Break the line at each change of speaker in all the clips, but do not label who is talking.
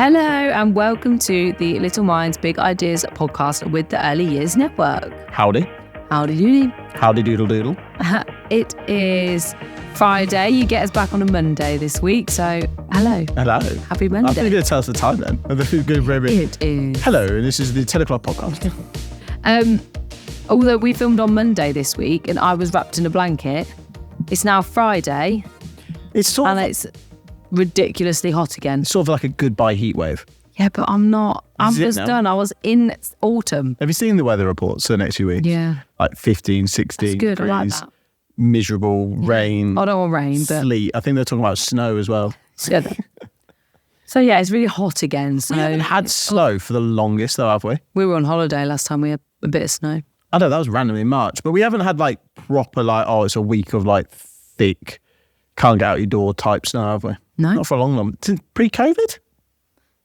Hello and welcome to the Little Minds Big Ideas podcast with the Early Years Network.
Howdy.
Howdy doody.
Howdy doodle doodle.
It is Friday. You get us back on a Monday this week, so hello.
Hello.
Happy Monday.
I think you're going to tell us the time then.
It is.
Hello, and this is the 10 o'clock podcast.
Although we filmed on Monday this week and I was wrapped in a blanket, it's now Friday
It's sort
and it's ridiculously hot again.
of like a goodbye heat wave.
Yeah, but I'm not. I'm
Is it
just
now?
done. I was in autumn.
Have you seen the weather reports for the next few weeks?
Yeah.
Like 15, 16
That's good.
degrees,
I like that.
miserable, rain,
I don't want rain, but
sleet. I think they're talking about snow as well.
yeah. So yeah, it's really hot again. So
We haven't had snow for the longest though, have we?
we were on holiday last time. We had a bit of snow.
I know that was randomly in March, but we haven't had like proper it's a week of like thick, can't get out your door type snow, have we?
No.
Not for a long. Since pre-COVID?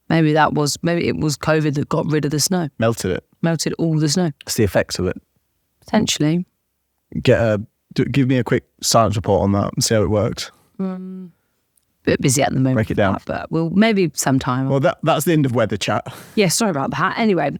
Maybe it was COVID that got rid of the snow,
Melted it.
melted all the snow.
It's the effects of it.
Potentially.
Give me a quick science report on that and see how it works.
Bit busy at the moment.
Break it down.
But we'll maybe sometime.
Well, that's the end of weather chat.
Yeah, sorry about that. Anyway,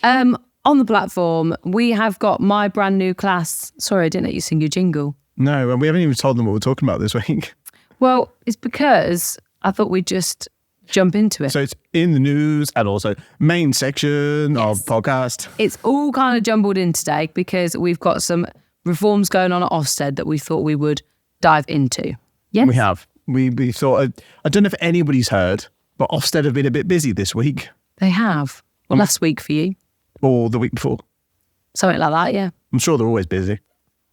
on the platform, we have got my brand new class. Sorry, I didn't let you sing your jingle.
No, and we haven't even told them what we're talking about this week.
Well, it's because I thought we'd just jump into it.
So it's in the news and also main section of podcast.
It's all kind of jumbled in today because we've got some reforms going on at Ofsted that we thought we would dive into. Yes?
We have. We thought, I don't know if anybody's heard, but Ofsted have been a bit busy this week
They have. Well, last week for you.
or the week before.
Something like that, yeah.
I'm sure they're always busy.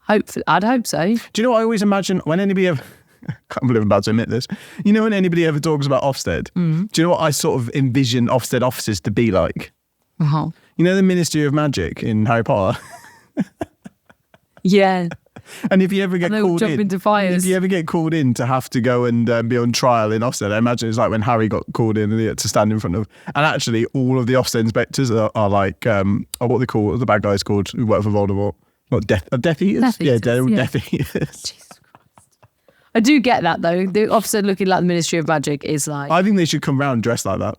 Hopefully, I'd hope so.
Do you know what I always imagine when anybody ever... I can't believe I'm about to admit this. You know when anybody ever talks about Ofsted? Do you know what I sort of envision Ofsted offices to be like?
Uh-huh.
You know the Ministry of Magic in Harry Potter?
Yeah.
And if you ever get
And they all
called
jump
in,
into fires.
if you ever get called in to have to go and be on trial in Ofsted, I imagine it's like when Harry got called in and he had to stand in front of, and actually all of the Ofsted inspectors are like, what they call, what the bad guys called who work for Voldemort? What, Death Eaters?
Death
Yeah,
Eaters,
they're all
yeah.
Death Eaters.
I do get that though. The Ofsted looking like the Ministry of Magic is like,
I think they should come round dressed like that.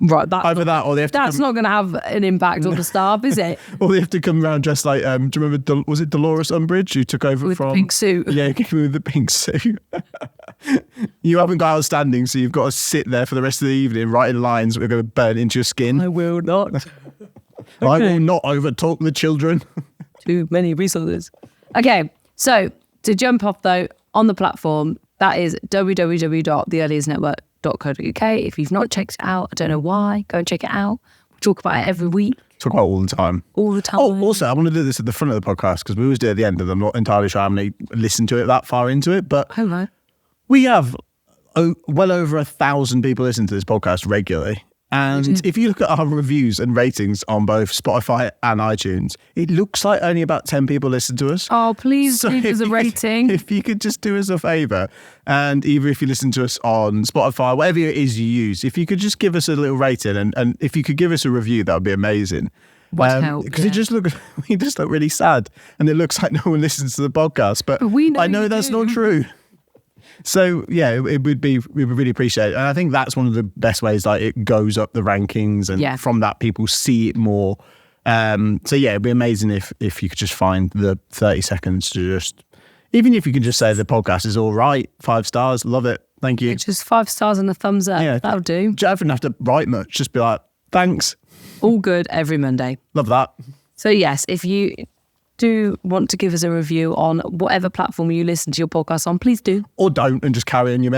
right,
Either that or they have to
that's
come,
not going to have an impact on the staff, is it?
or they have to come round dressed like, do you remember, was it Dolores Umbridge who took over
With
from...
the pink suit.
Yeah, came with the pink suit. You haven't got outstanding, so you've got to sit there for the rest of the evening writing lines that are going to burn into your skin.
I will not.
I will not overtalk the children.
Too many resources. Okay, so to jump off though, on the platform, that is www.theearliersnetwork.co.uk. If you've not checked it out, I don't know why, go and check it out. We talk about it every week,
Talk about it all the time.
all the time.
Oh, also, I want to do this at the front of the podcast because we always do it at the end, and I'm not entirely sure I'm going to listen to it that far into it. But
Hello.
we have well over 1,000 people listen to this podcast regularly. And if you look at our reviews and ratings on both Spotify and iTunes, it looks like only about 10 people listen to us.
Oh, please
So
leave us a rating.
If you could just do us a favour, and either if you listen to us on Spotify, whatever it is you use, if you could just give us a little rating, and if you could give us a review, that would be amazing.
Would help,
Because
yeah.
we just look really sad, and it looks like no one listens to the podcast. But
we know
I know
you
that's
do.
not true. So yeah, we would really appreciate it, and I think that's one of the best ways. Like it goes up the rankings, and
Yeah.
from that people see it more. So yeah, it'd be amazing if you could just find the 30 seconds to just, even if you could just say the podcast is all right, 5 stars, love it, thank you.
Just 5 stars and a thumbs up.
Yeah.
That'll do.
You don't even have to write much, just be like, thanks,
All good every Monday.
love that.
So yes, if you do want to give us a review on whatever platform you listen to your podcast on, please do.
Or don't, and just carry on your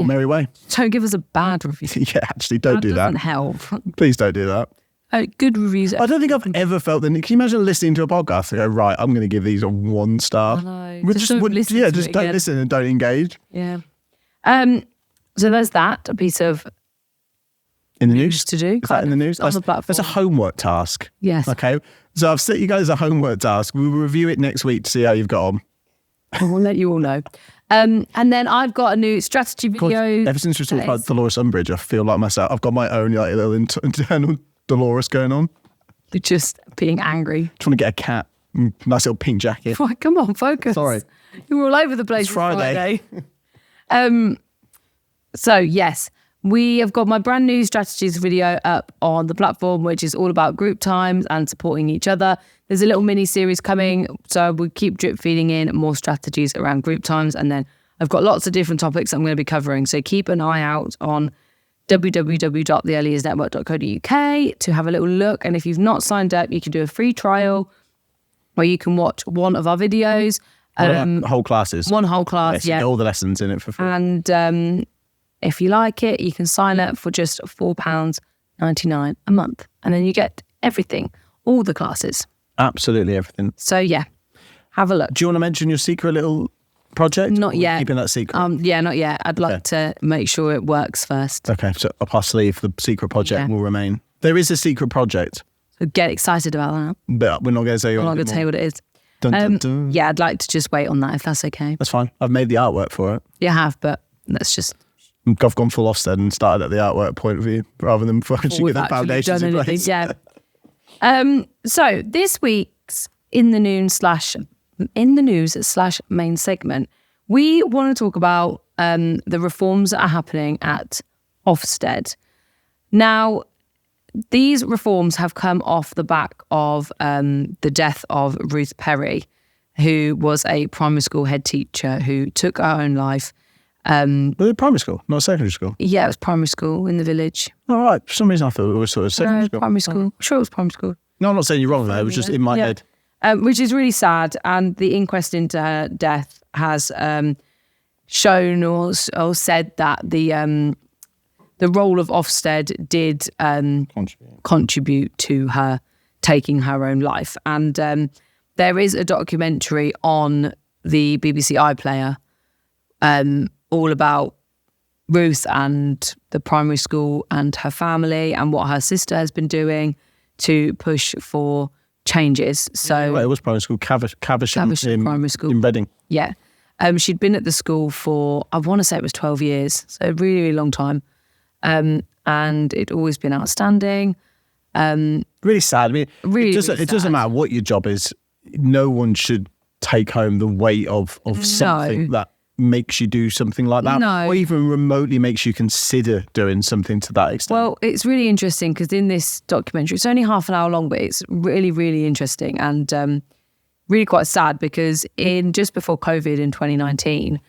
merry way.
Don't give us a bad review.
Yeah, actually, don't do
Doesn't
that.
help.
Please don't do that.
Good reviews.
I don't think I've ever felt that. Can you imagine listening to a podcast and go, right, I'm going to give these a 1 star?
I know.
Well,
Just don't listen to
just
it
don't
again.
listen and don't engage.
Yeah. So there's that, a piece of
In the news?
to do.
Is that in the news?
On the platform.
That's a homework task.
Yes.
Okay. So I've set you guys a homework task. We will review it next week to see how you've got on.
We'll let you all know. And then I've got a new strategy video.
Ever since we talked about Dolores Umbridge, I feel like myself. I've got my own like little internal Dolores going on.
You're just being angry.
Trying to get a cat. Nice little pink jacket.
Right, come on, focus.
Sorry.
You were all over the place.
It's Friday.
So yes, We have got my brand new strategies video up on the platform, which is all about group times and supporting each other. There's a little mini series coming, so we keep drip feeding in more strategies around group times. And then I've got lots of different topics I'm going to be covering. So keep an eye out on www.theearlyearsnetwork.co.uk to have a little look. And if you've not signed up, you can do a free trial where you can watch one of our videos.
Whole classes.
One whole class, yeah.
All the lessons in it for free.
And if you like it, you can sign up for just £4.99 a month. And then you get everything, all the classes.
Absolutely everything.
So, yeah, have a look.
Do you want to mention your secret little project?
Not yet.
Keeping that secret?
Yeah, not yet. I'd like to make sure it works first.
Okay, so up our sleeve, the secret project will remain. There is a secret project.
So get excited about that.
But we're not going to say
I'm not going to tell you what it is.
Dun, dun, dun.
Yeah, I'd like to just wait on that if that's okay.
That's fine. I've made the artwork for it.
You have, but let's just...
I've gone full Ofsted and started at the artwork point of view rather than actually get the foundations in place.
Yeah. So this week's in the news / main segment, we want to talk about the reforms that are happening at Ofsted. Now, these reforms have come off the back of the death of Ruth Perry, who was a primary school head teacher who took her own life.
Was it primary school, not secondary school?
Yeah, it was primary school in the village.
All right. For some reason I thought it was sort of secondary school.
Primary school. I'm sure it was primary school.
No, I'm not saying you're wrong there. It was just in my head.
Which is really sad. And the inquest into her death has shown or said that the role of Ofsted did contribute to her taking her own life. And there is a documentary on the BBC iPlayer all about Ruth and the primary school and her family and what her sister has been doing to push for changes. So
it was primary school, Caversham
primary school
in Reading.
Yeah. She'd been at the school for, I want to say it was 12 years, so a really, really long time. And it'd always been outstanding.
Really sad. I mean, it doesn't matter what your job is. No one should take home the weight of something that makes you do something like that, or even remotely makes you consider doing something to that extent.
Well, it's really interesting because in this documentary, it's only half an hour long, but it's really, really interesting and really quite sad because in just before COVID in 2019,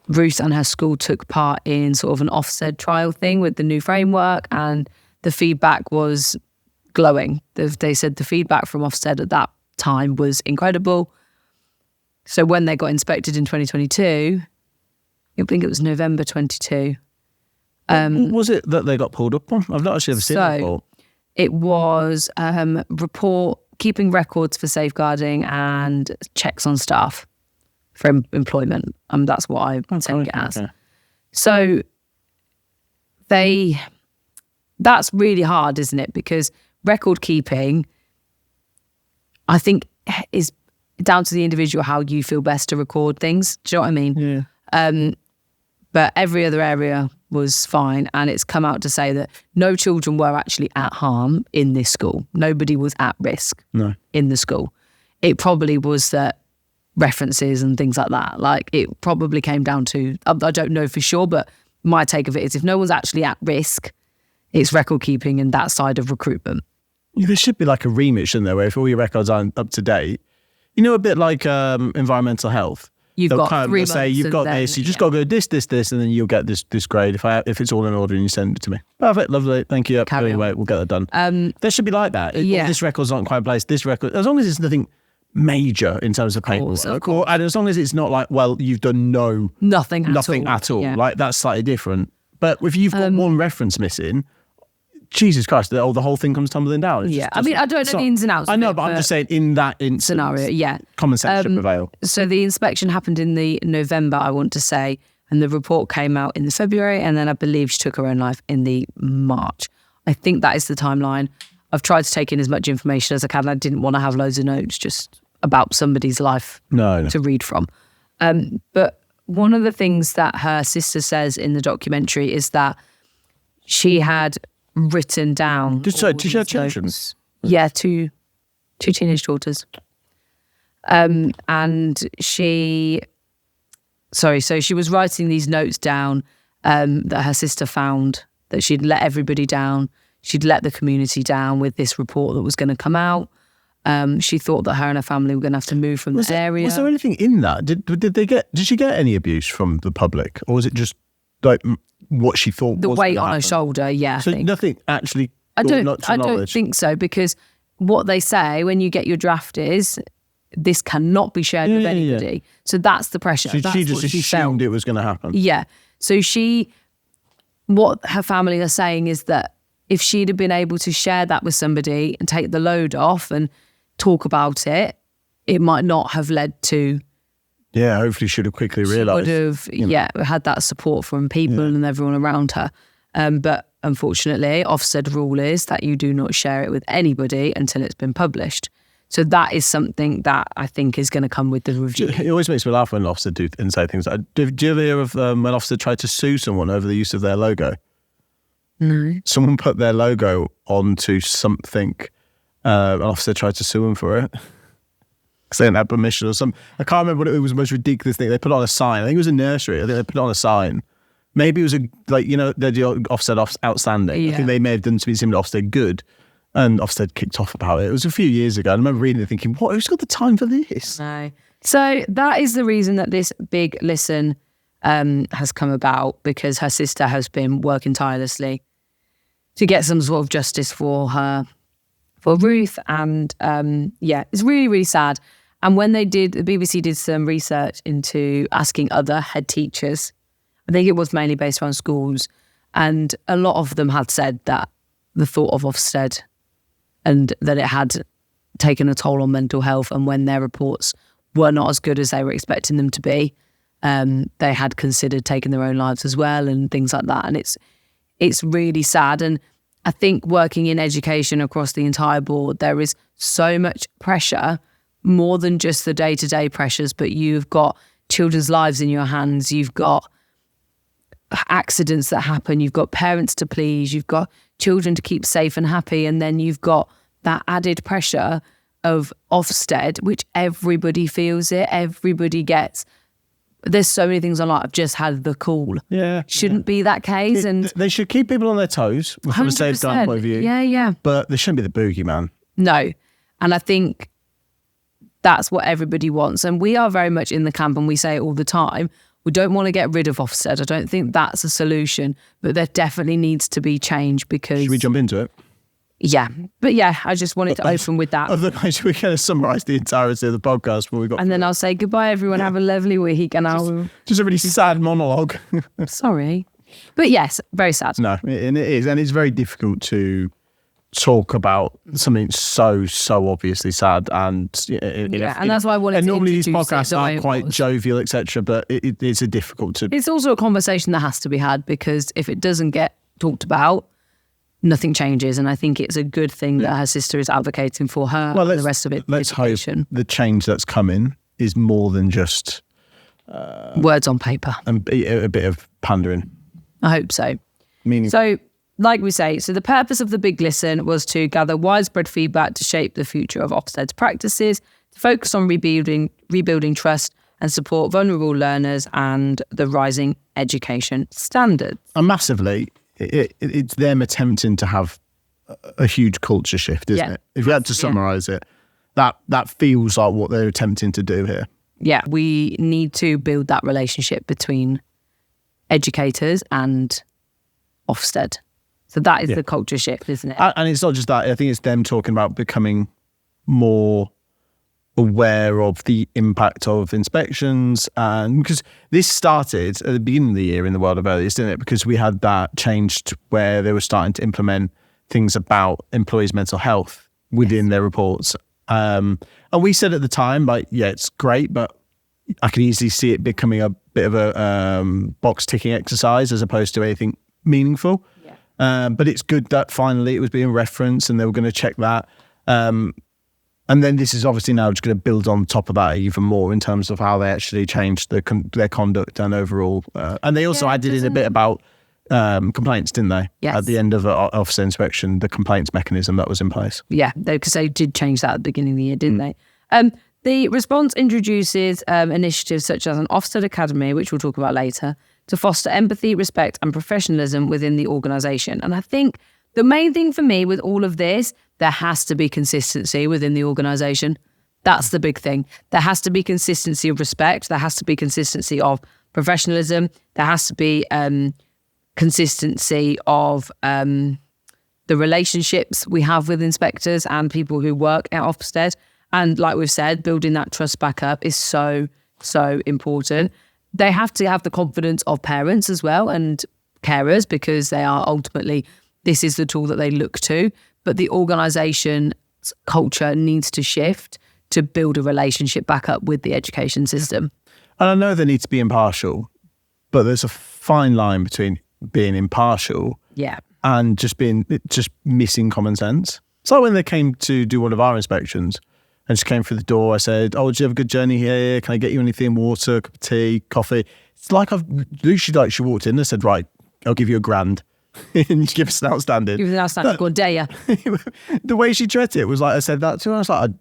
Ruth and her school took part in sort of an Ofsted trial thing with the new framework, and the feedback was glowing. They said the feedback from Ofsted at that time was incredible. So when they got inspected in 2022, I think it was November 22.
What was it that they got pulled up on? I've not actually ever seen it before.
It was keeping records for safeguarding and checks on staff for employment. That's what I take it as. Okay. So that's really hard, isn't it? Because record keeping, I think, is down to the individual how you feel best to record things. Do you know what I mean?
Yeah.
But every other area was fine, and it's come out to say that no children were actually at harm in this school. Nobody was at risk in the school. It probably was that references and things like that. Like, it probably came down to, I don't know for sure, but my take of it is if no one's actually at risk, it's record keeping and that side of recruitment.
There should be like a remit, shouldn't there, where if all your records aren't up to date, a bit like environmental health.
You've got 3 months.
Say you've got this. You just got to go this, and then you'll get this grade if it's all in order and you send it to me. Perfect, lovely, thank you. Anyway, we'll get that done. There should be like that. This record's not quite in place. This record, as long as it's nothing major in terms of paperwork, and as long as it's not like, well, you've done nothing at all. Yeah. Like, that's slightly different. But if you've got one reference missing, Jesus Christ, the whole thing comes tumbling down.
I mean, I don't know the ins and outs.
I know, but I'm just saying in that instance,
scenario,
common sense should prevail.
So the inspection happened in the November, I want to say, and the report came out in the February, and then I believe she took her own life in the March. I think that is the timeline. I've tried to take in as much information as I can. I didn't want to have loads of notes just about somebody's life to read from. But one of the things that her sister says in the documentary is that she had written down.
Did she have children?
Yeah, two teenage daughters. And so she was writing these notes down that her sister found that she'd let everybody down. She'd let the community down with this report that was going to come out. She thought that her and her family were going to have to move from the area.
Was there anything in that? Did she get any abuse from the public, or was it just like what she thought?
The
was
weight
gonna
on her
happen?
shoulder, yeah.
So
I think.
nothing actually.
I don't
knowledge.
think so, because what they say when you get your draft is this cannot be shared with anybody. Yeah. So that's the pressure.
So
that's
she just
what
assumed it was going to happen.
Yeah. So what her family are saying is that if she'd have been able to share that with somebody and take the load off and talk about it, it might not have led to.
Yeah, hopefully she'd have quickly realised.
Would have, had that support from people and everyone around her. But unfortunately, Ofsted rule is that you do not share it with anybody until it's been published. So that is something that I think is going to come with the review.
It always makes me laugh when Ofsted do and say things like, do you ever hear of when Ofsted tried to sue someone over the use of their logo?
No.
Someone put their logo onto something and Ofsted tried to sue them for it. Because they didn't have permission or something. I can't remember what it was, the most ridiculous thing. They put on a sign. I think it was a nursery. I think they put on a sign. Maybe it was they do Ofsted outstanding.
Yeah.
I think they may have done something similar to Ofsted good. And Ofsted kicked off about it. It was a few years ago. I remember reading it thinking, what? Who's got the time for this?
No. So that is the reason that this big listen has come about, because her sister has been working tirelessly to get some sort of justice for Ruth. And it's really, really sad. And when the BBC did some research into asking other head teachers, I think it was mainly based around schools, and a lot of them had said that the thought of Ofsted and that it had taken a toll on mental health, and when their reports were not as good as they were expecting them to be, they had considered taking their own lives as well and things like that. And it's really sad. And I think working in education across the entire board, there is so much pressure, more than just the day-to-day pressures, but you've got children's lives in your hands, you've got accidents that happen, you've got parents to please, you've got children to keep safe and happy, and then you've got that added pressure of Ofsted, which everybody feels it, everybody gets. There's so many things online. I've just had the call.
Yeah.
Shouldn't be that case. And
they should keep people on their toes from a safeguard point of view.
Yeah.
But they shouldn't be the boogeyman.
No. And I think that's what everybody wants. And we are very much in the camp, and we say it all the time. We don't want to get rid of Ofsted. I don't think that's a solution, but there definitely needs to be change, because...
Should we jump into it?
Yeah. But I just wanted to open with that.
Otherwise, we're going to summarise the entirety of the podcast before we got...
And then I'll say goodbye, everyone. Have a lovely week. And
Just a really sad monologue.
Sorry. But yes, very sad.
No, and it is. And it's very difficult to talk about something so obviously sad, and
and that's why I wanted to
normally these
introduce
podcasts aren't quite jovial, etc., but it's a difficult to...
It's also a conversation that has to be had, because if it doesn't get talked about, nothing changes. And I think it's a good thing that her sister is advocating for her and the rest of it.
Let's hope the change that's coming is more than just
words on paper
and a bit of pandering.
I hope so. So, like we say, so the purpose of the big listen was to gather widespread feedback to shape the future of Ofsted's practices, to focus on rebuilding trust and support vulnerable learners and the rising education standards.
And massively, it's them attempting to have a huge culture shift, isn't it? If you had to summarise it, that feels like what they're attempting to do here.
Yeah, we need to build that relationship between educators and Ofsted. So that is the culture shift, isn't it?
And it's not just that. I think it's them talking about becoming more aware of the impact of inspections, and because this started at the beginning of the year in the world of earliest, didn't it? Because we had that changed where they were starting to implement things about employees' mental health within their reports. And we said at the time, it's great, but I could easily see it becoming a bit of a box ticking exercise as opposed to anything meaningful. But it's good that finally it was being referenced and they were going to check that. And then this is obviously now just going to build on top of that even more in terms of how they actually changed their conduct and overall. And they also added in a bit about complaints, didn't they?
Yes.
At the end of officer inspection, the complaints mechanism that was in place.
Yeah, because they did change that at the beginning of the year, didn't they? The response introduces initiatives such as an Ofsted Academy, which we'll talk about later, to foster empathy, respect and professionalism within the organisation. And I think the main thing for me with all of this, there has to be consistency within the organisation. That's the big thing. There has to be consistency of respect. There has to be consistency of professionalism. There has to be consistency of the relationships we have with inspectors and people who work at Ofsted. And like we've said, building that trust back up is so, so important. They have to have the confidence of parents as well and carers, because they are ultimately, this is the tool that they look to. But the organisation's culture needs to shift to build a relationship back up with the education system.
And I know they need to be impartial, but there's a fine line between being impartial and just missing common sense. It's like when they came to do one of our inspections and she came through the door, I said, "Oh, did you have a good journey here? Can I get you anything? Water, cup of tea, coffee?" It's like she walked in and said, "Right, I'll give you £1,000." And you give us an outstanding.
Give us an outstanding. Good day, yeah.
The way she treated it was like, I said that to her. I was like,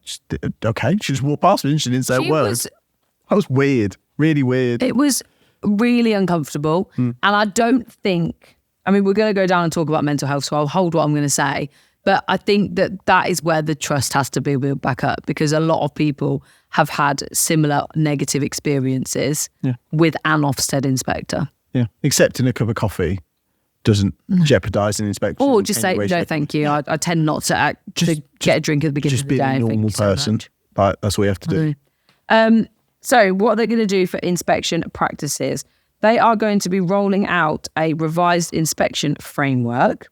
okay. She just walked past me and she didn't say a word. That was weird. Really weird.
It was really uncomfortable. And I don't think, I mean, we're going to go down and talk about mental health, so I'll hold what I'm going to say. But I think that is where the trust has to be built back up, because a lot of people have had similar negative experiences with an Ofsted inspector.
Yeah. Accepting a cup of coffee doesn't jeopardise an inspection.
Or just say, no, thank you. I tend not to get a drink at the beginning of the day.
Just be a normal person. Like, that's what you have to
do. So what they're going to do for inspection practices, they are going to be rolling out a revised inspection framework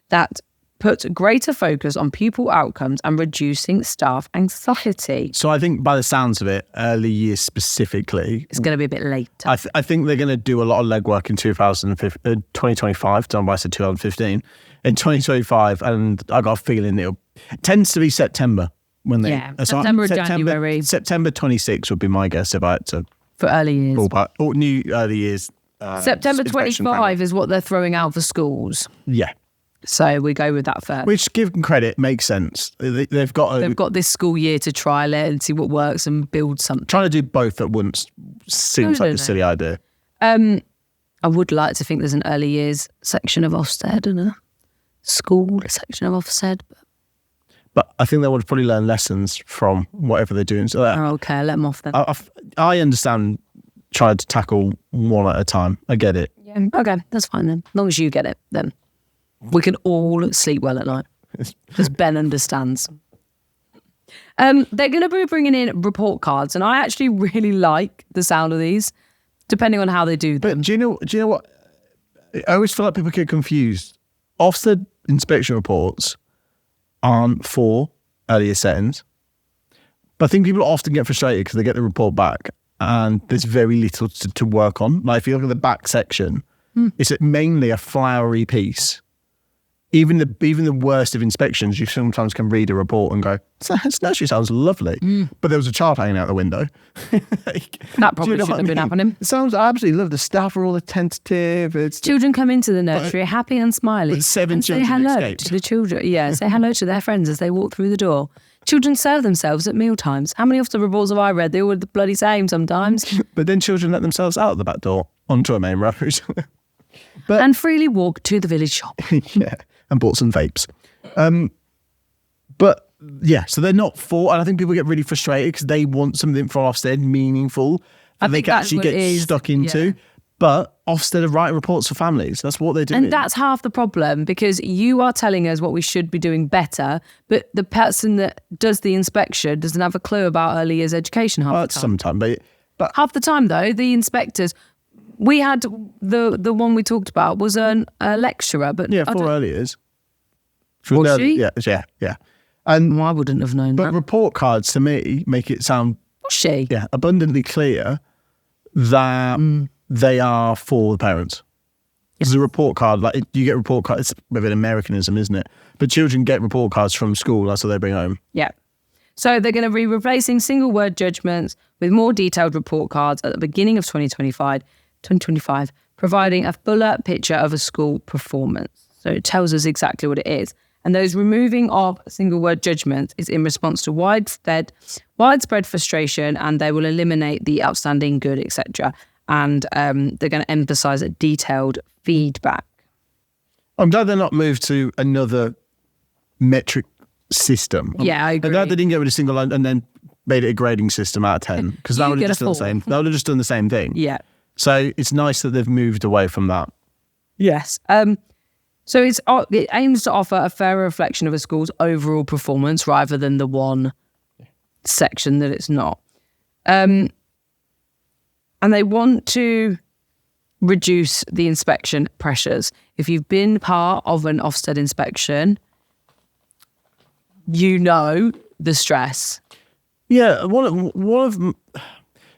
that puts greater focus on pupil outcomes and reducing staff anxiety.
So I think by the sounds of it, early years specifically,
it's going to be a bit later.
I think they're going to do a lot of legwork in 2025. Done by 2015. In 2025, and I got a feeling it tends to be September when they
September or January.
September 26 would be my guess if I had to.
For early years.
Or new early years.
September 25 is what they're throwing out for schools.
Yeah.
So we go with that first.
Which, give them credit, makes sense. They've got
this school year to trial it and see what works and build something.
Trying to do both at once seems like a silly idea.
I would like to think there's an early years section of Ofsted and a school section of Ofsted.
But I think they would probably learn lessons from whatever they're doing. So
okay, let them off then.
I understand trying to tackle one at a time. I get it.
Yeah. Okay, that's fine then. As long as you get it, then we can all sleep well at night. Because Ben understands. They're going to be bringing in report cards, and I actually really like the sound of these, depending on how they do them.
But do you know what? I always feel like people get confused. Ofsted inspection reports aren't for earlier settings. But I think people often get frustrated because they get the report back and there's very little to work on. Like if you look at the back section, it's mainly a flowery piece. Even the worst of inspections, you sometimes can read a report and go, "That actually sounds lovely." But there was a child hanging out the window.
That probably shouldn't have been happening.
It sounds, I absolutely love the staff are all attentive.
Children come into the nursery happy and smiling.
But 7 children
say hello
escaped.
to the children. Yeah, say hello to their friends as they walk through the door. Children serve themselves at meal times. How many of the reports have I read? They're all the bloody same sometimes.
But then children let themselves out the back door onto a main road.
And freely walk to the village shop.
Yeah. And bought some vapes. But yeah, so they're not for, and I think people get really frustrated because they want something from Ofsted meaningful that they can actually get stuck into. Yeah. But Ofsted are writing reports for families. That's what they're doing.
And that's half the problem, because you are telling us what we should be doing better, but the person that does the inspection doesn't have a clue about early years education half the time.
Sometimes, but half
the time though, the inspectors. We had the one we talked about was a lecturer, but
for early years.
Was she?
Yeah. And
I wouldn't have known that.
But report cards to me make it sound abundantly clear that they are for the parents. Because a report card, like you get report cards, it's a bit of an Americanism, isn't it? But children get report cards from school, that's what they bring home.
Yeah. So they're going to be replacing single word judgments with more detailed report cards at the beginning of 2025, providing a fuller picture of a school performance. So it tells us exactly what it is. And those removing of single word judgments is in response to widespread frustration, and they will eliminate the outstanding good, etc. and they're going to emphasise detailed feedback.
I'm glad they're not moved to another metric system.
Yeah, I agree.
I'm glad they didn't get rid of single line and then made it a grading system out of 10, because that would have just done the same. That would have just done the same thing.
Yeah.
So it's nice that they've moved away from that.
Yes. So it aims to offer a fairer reflection of a school's overall performance rather than the one section that it's not. And they want to reduce the inspection pressures. If you've been part of an Ofsted inspection, you know the stress.
Yeah,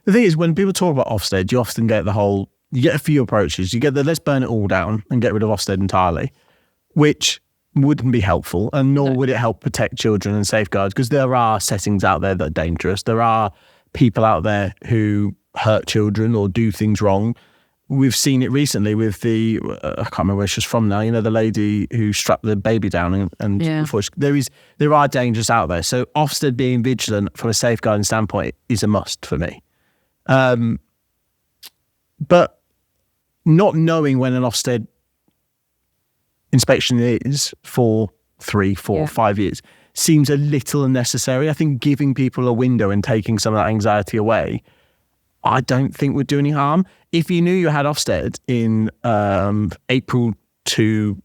the thing is, when people talk about Ofsted, you often get you get a few approaches. You get the let's burn it all down and get rid of Ofsted entirely, which wouldn't be helpful, and nor would it help protect children and safeguards, because there are settings out there that are dangerous. There are people out there who hurt children or do things wrong. We've seen it recently with I can't remember where she's from now, the lady who strapped the baby down and there are dangers out there. So Ofsted being vigilant from a safeguarding standpoint is a must for me. But not knowing when an Ofsted inspection is for 3, 4, 5 years seems a little unnecessary. I think giving people a window and taking some of that anxiety away, I don't think would do any harm. If you knew you had Ofsted in April to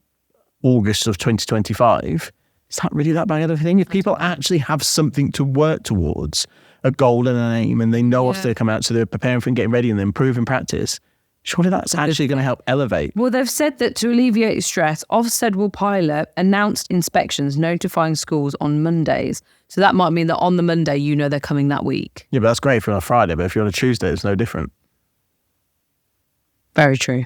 August of 2025, is that really that bad of a thing? If people actually have something to work towards, a goal and an aim, and they know Ofsted come out, so they're preparing for and getting ready and then improving practice, surely that's actually going to help elevate.
Well, they've said that to alleviate stress, Ofsted will pilot announced inspections notifying schools on Mondays. So that might mean that on the Monday, they're coming that week.
Yeah, but that's great for on a Friday, but if you're on a Tuesday, it's no different.
Very true.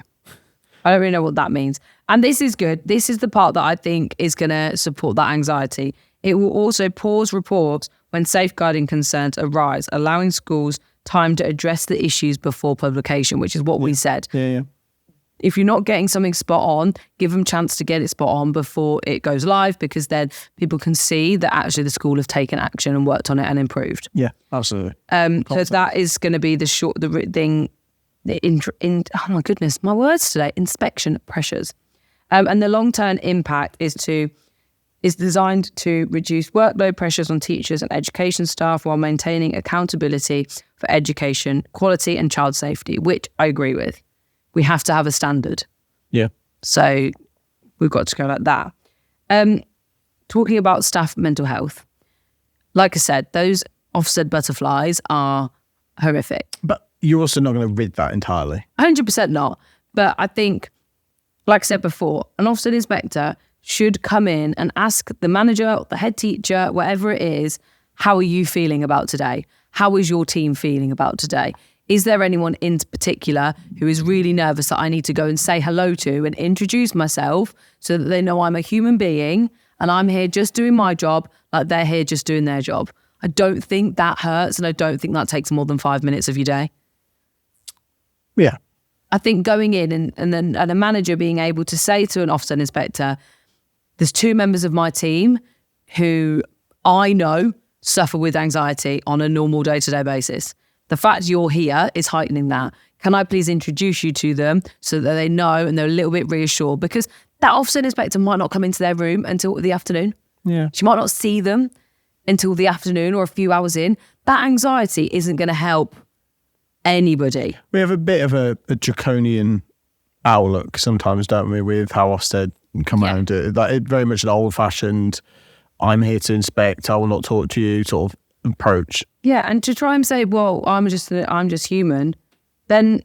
I don't really know what that means. And this is good. This is the part that I think is going to support that anxiety. It will also pause reports when safeguarding concerns arise, allowing schools time to address the issues before publication, which is what we said.
Yeah.
If you're not getting something spot on, give them a chance to get it spot on before it goes live, because then people can see that actually the school have taken action and worked on it and improved.
Yeah, absolutely.
So that is going to be oh my goodness, my words today, inspection pressures. And the long-term impact is designed to reduce workload pressures on teachers and education staff while maintaining accountability for education, quality and child safety, which I agree with. We have to have a standard.
Yeah.
So we've got to go like that. Talking about staff mental health, like I said, those Ofsted butterflies are horrific.
But you're also not going to rid that entirely.
100% not. But I think, like I said before, an Ofsted inspector should come in and ask the manager, the head teacher, whatever it is, how are you feeling about today? How is your team feeling about today? Is there anyone in particular who is really nervous that I need to go and say hello to and introduce myself so that they know I'm a human being and I'm here just doing my job like they're here just doing their job? I don't think that hurts, and I don't think that takes more than 5 minutes of your day.
Yeah.
I think going in and a manager being able to say to an Ofsted inspector, there's 2 members of my team who I know suffer with anxiety on a normal day-to-day basis. The fact you're here is heightening that. Can I please introduce you to them so that they know and they're a little bit reassured? Because that Ofsted inspector might not come into their room until the afternoon.
Yeah.
She might not see them until the afternoon or a few hours in. That anxiety isn't going to help anybody.
We have a bit of a draconian outlook sometimes, don't we, with how Ofsted come out and do it. Like, it's very much an old-fashioned, I'm here to inspect, I will not talk to you sort of approach.
Yeah, and to try and say, well, I'm just human, then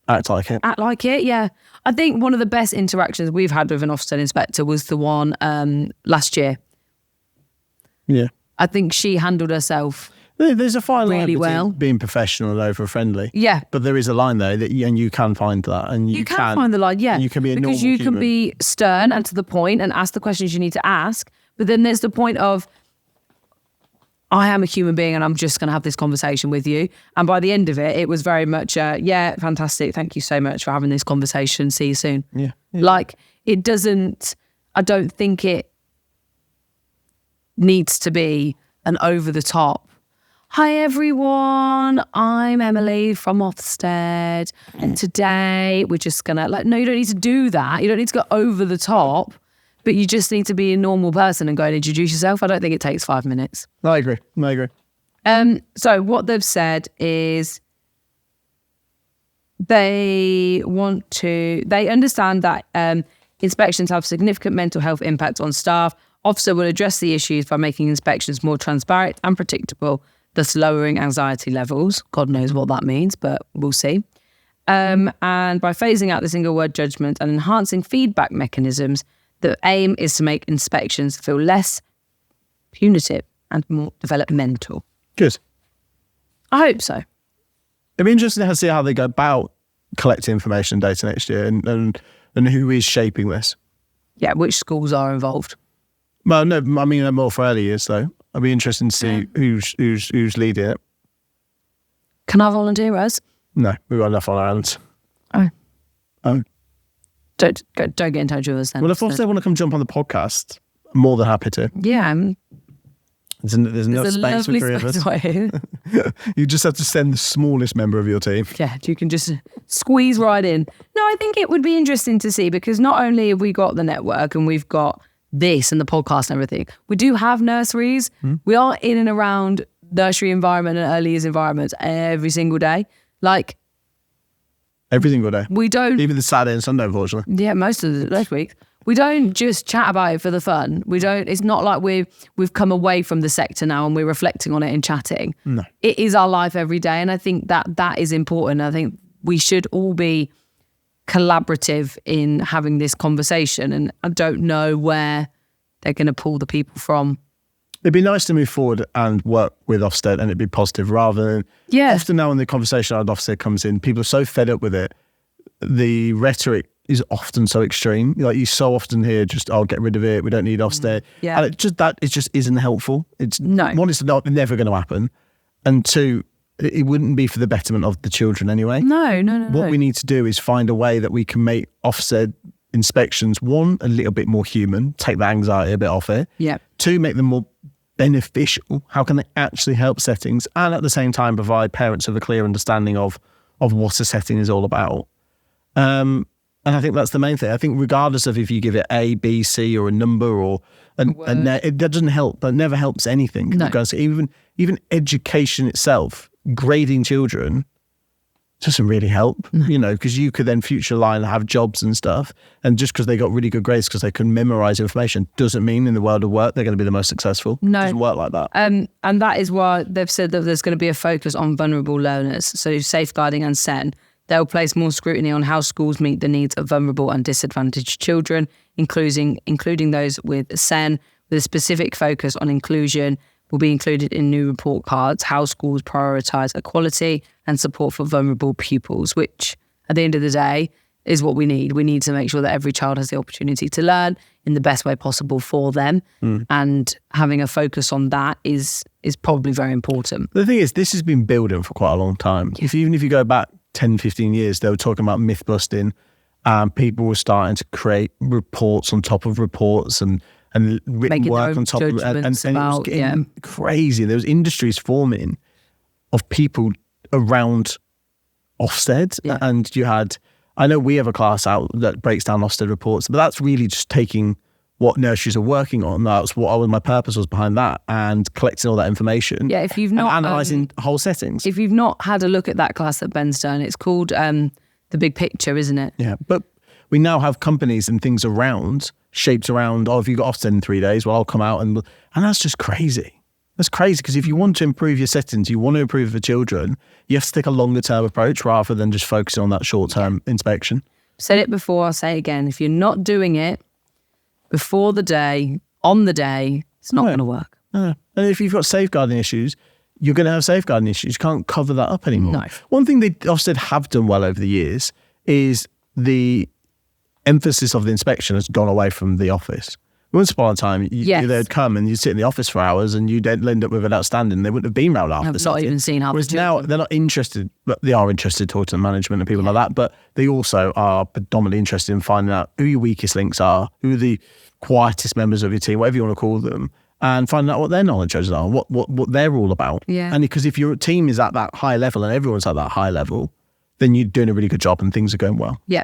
act like it.
Act like it, yeah. I think one of the best interactions we've had with an Ofsted inspector was the one last year.
Yeah.
I think she handled herself
There's a fine line
really
between
well.
being professional and over friendly.
Yeah.
But there is a line there and you can find that. And
you can find the line, yeah.
You can be a
because
normal
you
human.
can be stern and to the point and ask the questions you need to ask. But then there's the point of, I am a human being and I'm just going to have this conversation with you. And by the end of it, it was very much, yeah, fantastic. Thank you so much for having this conversation. See you soon.
Yeah.
Like, it doesn't, I don't think it needs to be an over the top, Hi everyone, I'm Emily from Ofsted, and today we're just gonna no, you don't need to do that. You don't need to go over the top, but you just need to be a normal person and go and introduce yourself. I don't think it takes 5 minutes.
I agree.
So what they've said is they understand that inspections have significant mental health impact on staff. Ofsted will address the issues by making inspections more transparent and predictable, thus lowering anxiety levels. God knows what that means, but we'll see. And by phasing out the single word judgment and enhancing feedback mechanisms, the aim is to make inspections feel less punitive and more developmental.
Good.
I hope so.
It'd be interesting to see how they go about collecting information data next year and who is shaping this.
Yeah, which schools are involved.
Well, no, I mean more for early years though. I'd be interested to see who's leading it.
Can I volunteer, Ros?
No, we've got enough on our hands.
Oh.
Oh.
Don't get in touch with us then.
Well, if they want to come jump on the podcast, I'm more than happy to.
Yeah.
There's enough space for 3 of us. You just have to send the smallest member of your team.
Yeah, you can just squeeze right in. No, I think it would be interesting to see, because not only have we got the network and we've got this and the podcast and everything, we do have nurseries. We are in and around nursery environment and early years environments every single day. Like,
every single day.
We don't...
Even the Saturday and Sunday, unfortunately.
Yeah, most of those weeks. We don't just chat about it for the fun. We don't... It's not like we've come away from the sector now and we're reflecting on it and chatting.
No.
It is our life every day, and I think that is important. I think we should all be collaborative in having this conversation, and I don't know where they're going to pull the people from.
It'd be nice to move forward and work with Ofsted and it'd be positive rather than... Often now when the conversation around Ofsted comes in, people are so fed up with it. The rhetoric is often so extreme. Like, you so often hear just, get rid of it, we don't need Ofsted.
Yeah.
And it just isn't helpful. One, it's never going to happen. And two, it wouldn't be for the betterment of the children anyway.
No.
What we need to do is find a way that we can make Ofsted inspections, one, a little bit more human, take the anxiety a bit off it.
Yeah.
Two, make them more beneficial. How can they actually help settings? And at the same time, provide parents with a clear understanding of what a setting is all about. And I think that's the main thing. I think regardless of if you give it A, B, C, or a number, it doesn't help. That never helps anything.
No.
Even education itself, grading children, doesn't really help, because you could then future line have jobs and stuff. And just because they got really good grades because they can memorize information doesn't mean in the world of work they're going to be the most successful.
No.
It doesn't work like that.
And that is why they've said that there's going to be a focus on vulnerable learners. So safeguarding and SEN. They'll place more scrutiny on how schools meet the needs of vulnerable and disadvantaged children, including those with SEN, with a specific focus on inclusion. Will be included in new report cards, how schools prioritise equality and support for vulnerable pupils, which at the end of the day is what we need. We need to make sure that every child has the opportunity to learn in the best way possible for them. And having a focus on that is probably very important.
The thing is, this has been building for quite a long time. Even if you go back 10, 15 years, they were talking about myth busting, and people were starting to create reports on top of reports and written
Making
work on top of it, and it was getting crazy. There was industries forming of people around Ofsted, and you had, I know we have a class out that breaks down Ofsted reports, but that's really just taking what nurseries are working on. That's what my purpose was behind that, and collecting all that information.
Yeah, if you've not
analysing whole settings.
If you've not had a look at that class that Ben's done, it's called The Big Picture, isn't it?
Yeah, but we now have companies and things shaped around, if you got Ofsted in 3 days, well, I'll come out and that's just crazy. That's crazy, because if you want to improve your settings, you want to improve for children, you have to take a longer term approach rather than just focusing on that short term inspection.
Said it before, I'll say it again. If you're not doing it before the day, on the day, it's not going to work.
And if you've got safeguarding issues, you're going to have safeguarding issues. You can't cover that up anymore.
No.
One thing they Ofsted have done well over the years is the emphasis of the inspection has gone away from the office. Once upon a time, they'd come and you'd sit in the office for hours and you'd end up with an outstanding. They wouldn't have been round after.
I've not even seen how.
Whereas now they're not interested, but they are interested talking to management and people like that. But they also are predominantly interested in finding out who your weakest links are, who are the quietest members of your team, whatever you want to call them, and finding out what their knowledge are, what they're all about.
Yeah.
And because if your team is at that high level and everyone's at that high level, then you're doing a really good job and things are going well.
Yeah,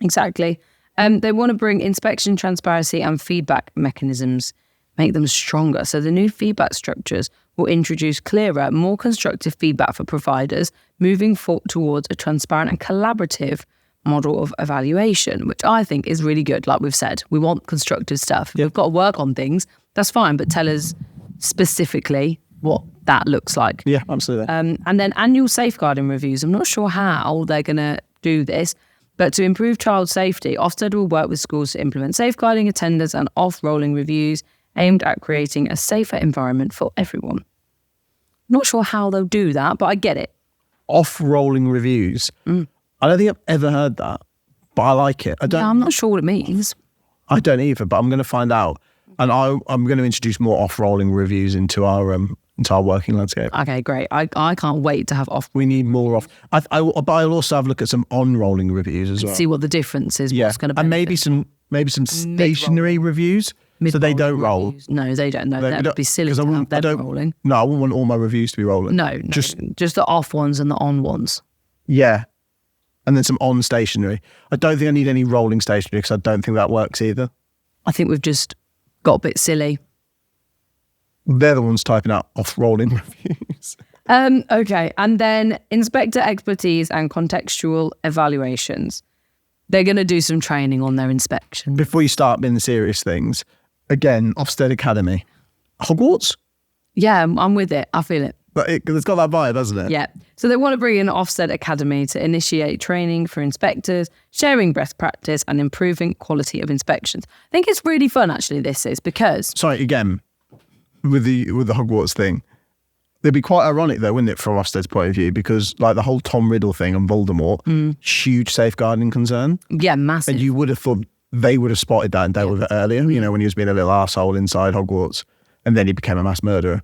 exactly. They want to bring inspection transparency and feedback mechanisms, make them stronger. So the new feedback structures will introduce clearer, more constructive feedback for providers, moving towards a transparent and collaborative model of evaluation, which I think is really good. Like we've said, we want constructive stuff. If we've got to work on things, that's fine, but tell us specifically what that looks like.
Yeah, absolutely.
And then annual safeguarding reviews. I'm not sure how they're going to do this, but to improve child safety, Ofsted will work with schools to implement safeguarding, attendance and off-rolling reviews aimed at creating a safer environment for everyone. Not sure how they'll do that, but I get it.
Off-rolling reviews. I don't think I've ever heard that, but I like it.
I'm not sure what it means.
I don't either, but I'm going to find out. And I'm going to introduce more off-rolling reviews into our working landscape.
Okay, great. I can't wait to have off.
We need more off. But I'll also have a look at some on-rolling reviews as well.
See what the difference is.
Yeah,
what's going to
and maybe some stationary reviews, so they don't roll.
Reviews. No, they don't. No, that would be silly to have them rolling.
No, I wouldn't want all my reviews to be rolling.
No, just the off ones and the on ones.
Yeah, and then some on stationary. I don't think I need any rolling stationary because I don't think that works either.
I think we've just got a bit silly.
They're the ones typing out off-rolling reviews.
Okay, and then inspector expertise and contextual evaluations. They're going to do some training on their inspection.
Before you start being the serious things, again, Ofsted Academy. Hogwarts?
Yeah, I'm with it. I feel it.
But it's got that vibe, hasn't it?
Yeah. So they want to bring in Ofsted Academy to initiate training for inspectors, sharing best practice and improving quality of inspections. I think it's really fun, actually, this is, because...
Sorry, again, with the Hogwarts thing, it'd be quite ironic, though, wouldn't it, from Ofsted's point of view, because like the whole Tom Riddle thing and Voldemort, huge safeguarding concern.
Yeah, massive.
And you would have thought they would have spotted that and dealt with it earlier, you know, when he was being a little arsehole inside Hogwarts, and then he became a mass murderer.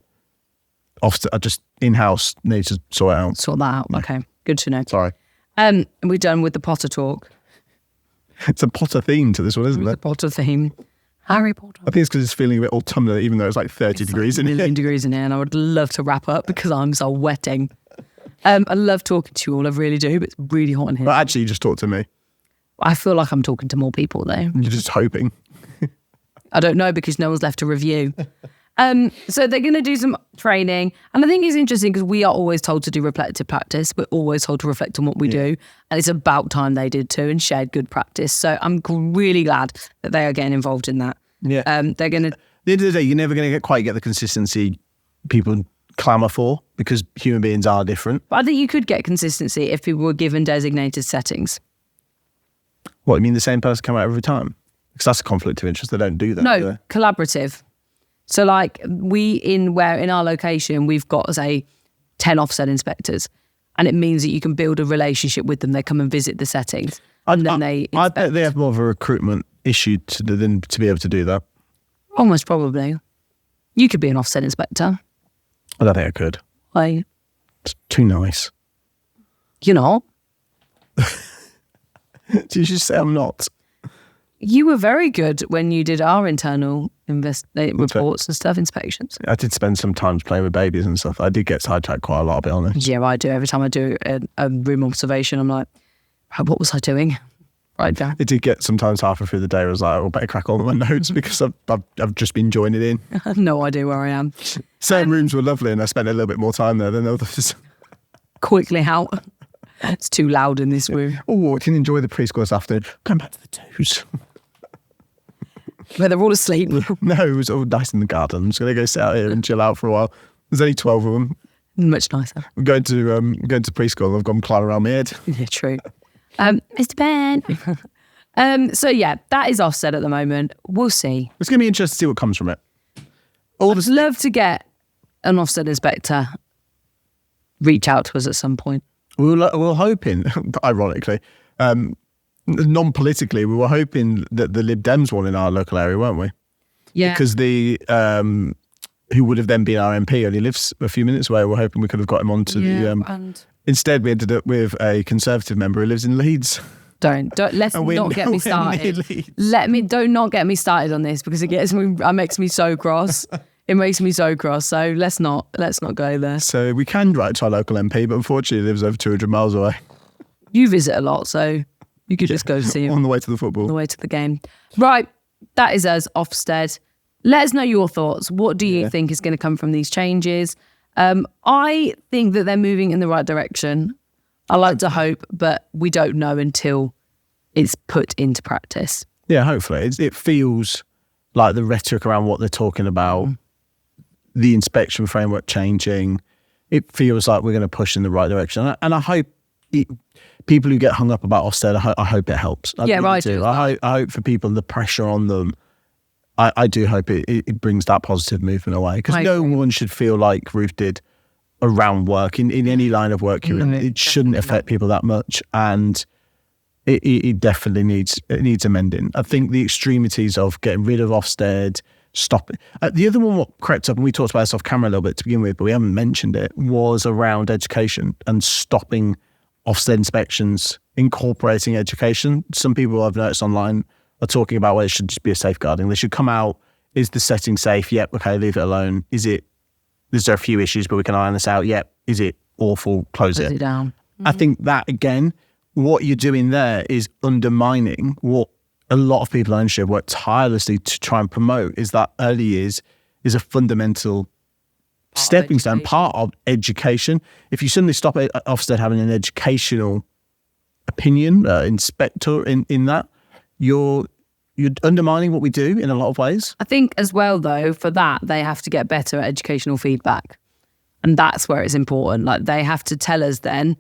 Ofsted, just in-house, need to sort it out.
Sort that out.
Yeah.
Okay, good to know.
Sorry.
We're done with the Potter talk.
It's a Potter theme to this one, isn't
The
it?
Potter theme. Harry Potter.
I think it's because it's feeling a bit autumnal, even though it's like 30 degrees in here.
1,000,000 degrees in here, and I would love to wrap up because I'm so wetting. I love talking to you all, I really do, but it's really hot in here.
But actually, you just talk to me.
I feel like I'm talking to more people though.
You're just hoping.
I don't know because no one's left a review. So they're going to do some training. And I think it's interesting because we are always told to do reflective practice. We're always told to reflect on what we do. And it's about time they did too and shared good practice. So I'm really glad that they are getting involved in that.
Yeah.
They're going to...
At the end of the day, you're never going to quite get the consistency people clamour for because human beings are different.
But I think you could get consistency if people were given designated settings.
What, you mean the same person come out every time? Because that's a conflict of interest. They don't do that.
No,
do they?
collaborative. So like in our location, we've got, say, 10 Ofsted inspectors. And it means that you can build a relationship with them. They come and visit the settings. And then they inspect.
I bet they have more of a recruitment issue than to be able to do that.
Almost probably. You could be an Ofsted inspector.
I don't think I could.
Why?
It's too nice.
You're not.
Did you just say I'm not?
You were very good when you did our internal reports and stuff, inspections.
I did spend some time playing with babies and stuff. I did get sidetracked quite a lot, I'll be honest.
Yeah, I do. Every time I do a room observation, I'm like, what was I doing? Right down.
It did get sometimes halfway through the day. I was like, I better crack on with my notes because I've just been joining in.
I have no idea where I am.
Certain rooms were lovely and I spent a little bit more time there than others.
Quickly out. It's too loud in this room.
Oh, I can enjoy the preschool this afternoon. Going back to the twos.
Where they're all asleep.
No, it was all nice in the garden. I'm just going to go sit out here and chill out for a while. There's only 12 of them.
Much nicer.
I'm going to preschool and I've gone climb around my head.
Yeah, true. Mr. Ben. So yeah, that is Ofsted at the moment. We'll see.
It's going to be interesting to see what comes from it.
I'd love to get an Ofsted inspector reach out to us at some point.
We were hoping, ironically, non-politically, we were hoping that the Lib Dems won in our local area, weren't we?
Yeah.
Because the who would have then been our MP only lives a few minutes away. We're hoping we could have got him onto
and
Instead, we ended up with a Conservative member who lives in Leeds.
Don't let's not get me started. Do not get me started on this because it makes me so cross. It makes me so cross. So let's not go there.
So we can write to our local MP, but unfortunately, he lives over 200 miles away.
You visit a lot, so you could just go see him
on the way to the football.
on the way to the game. Right, that is us, Ofsted. Let us know your thoughts. What do you think is going to come from these changes? I think that they're moving in the right direction. I like to hope, but we don't know until it's put into practice.
Yeah, hopefully. It feels like the rhetoric around what they're talking about, the inspection framework changing, it feels like we're going to push in the right direction. And I hope people who get hung up about Ofsted, I hope it helps. I do. I hope for people, the pressure on them, I do hope it brings that positive movement away, because no one should feel like Ruth did around work, in any line of work you're in. It shouldn't affect people that much, and it definitely needs amending. I think the extremities of getting rid of Ofsted, stopping. The other one what crept up, and we talked about this off camera a little bit to begin with, but we haven't mentioned it, was around education and stopping Ofsted inspections, incorporating education. Some people I've noticed online are talking about whether it should just be a safeguarding. They should come out, is the setting safe? Yep, okay, leave it alone. Is there a few issues, but we can iron this out? Yep. Is it awful? Close it
down.
I think that, again, what you're doing there is undermining what a lot of people in the industry have worked tirelessly to try and promote, is that early years is a fundamental stepping stone, part of education. If you suddenly stop Ofsted having an educational opinion, inspector in that, you're undermining what we do in a lot of ways.
I think as well, though, for that, they have to get better at educational feedback. And that's where it's important. Like, they have to tell us then,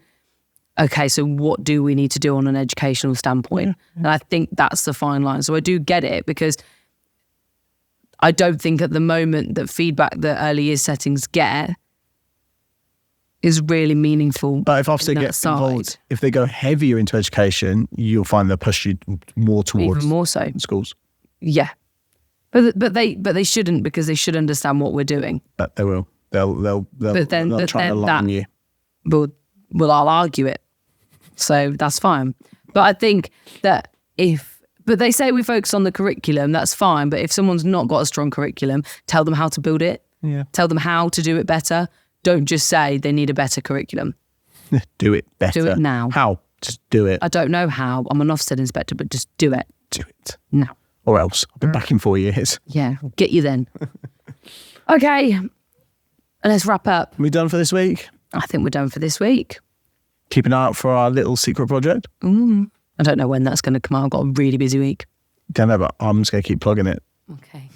okay, so what do we need to do on an educational standpoint? And I think that's the fine line. So I do get it, because I don't think at the moment that feedback that early years settings get is really meaningful.
But if Ofsted gets involved, if they go heavier into education, you'll find they'll push you more towards
even more so
schools.
Yeah, but they shouldn't, because they should understand what we're doing.
But they will. They'll try to line you.
Well, I'll argue it, so that's fine. But I think that but they say we focus on the curriculum, that's fine. But if someone's not got a strong curriculum, tell them how to build it.
Yeah.
Tell them how to do it better. Don't just say they need a better curriculum.
Do it better.
Do it now.
How? Just do it.
I don't know how. I'm an Ofsted inspector, but just do it.
Do it.
Now.
Or else. I've been back in 4 years.
Yeah, get you then. Okay, and let's wrap up.
We done for this week?
I think we're done for this week.
Keep an eye out for our little secret project.
I don't know when that's going to come out. I've got a really busy week.
Don't know, but I'm just going to keep plugging it.
Okay.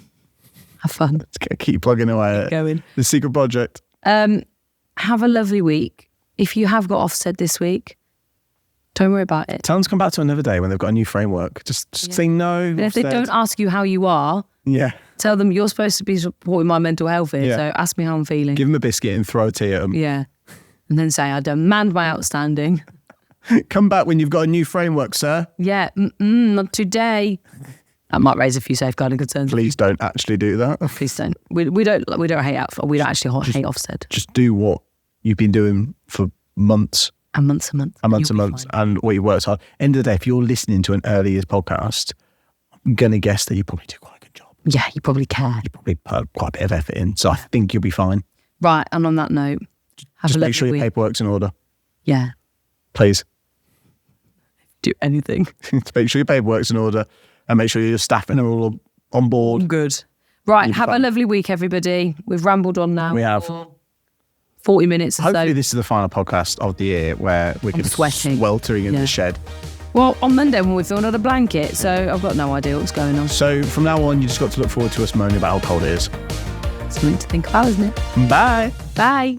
Have fun.
Just going to keep plugging away at
going.
The secret project.
Have a lovely week. If you have got Ofsted this week, don't worry about it.
Tell them to come back to another day when they've got a new framework. Just say no.
And if they don't ask you how you are, tell them you're supposed to be supporting my mental health here, so ask me how I'm feeling.
Give them a biscuit and throw a tea at them.
Yeah. And then say, I demand my outstanding.
Come back when you've got a new framework, sir.
Yeah, not today. That might raise a few safeguarding concerns.
Please don't actually do that.
Please don't. We don't hate we don't actually hate Ofsted.
Just do what you've been doing for months.
And months and months.
And months and months. And what you worked hard. End of the day, if you're listening to an early years podcast, I'm going to guess that you probably do quite a good job.
Yeah, you probably care.
You probably put quite a bit of effort in. So I think you'll be fine.
Right, and on that note,
just make sure your paperwork's in order.
Yeah.
Please.
Do anything.
Make sure your paperwork's in order, and make sure your staffing are all on board.
Good. Right, have a lovely week, everybody. We've rambled on now.
We have.
40 minutes or so.
Hopefully this is the final podcast of the year where we're sweltering in the shed.
Well, on Monday when we film out a blanket, so I've got no idea what's going on.
So from now on, you just got to look forward to us moaning about how cold it is.
Something to think about, isn't it?
Bye.
Bye.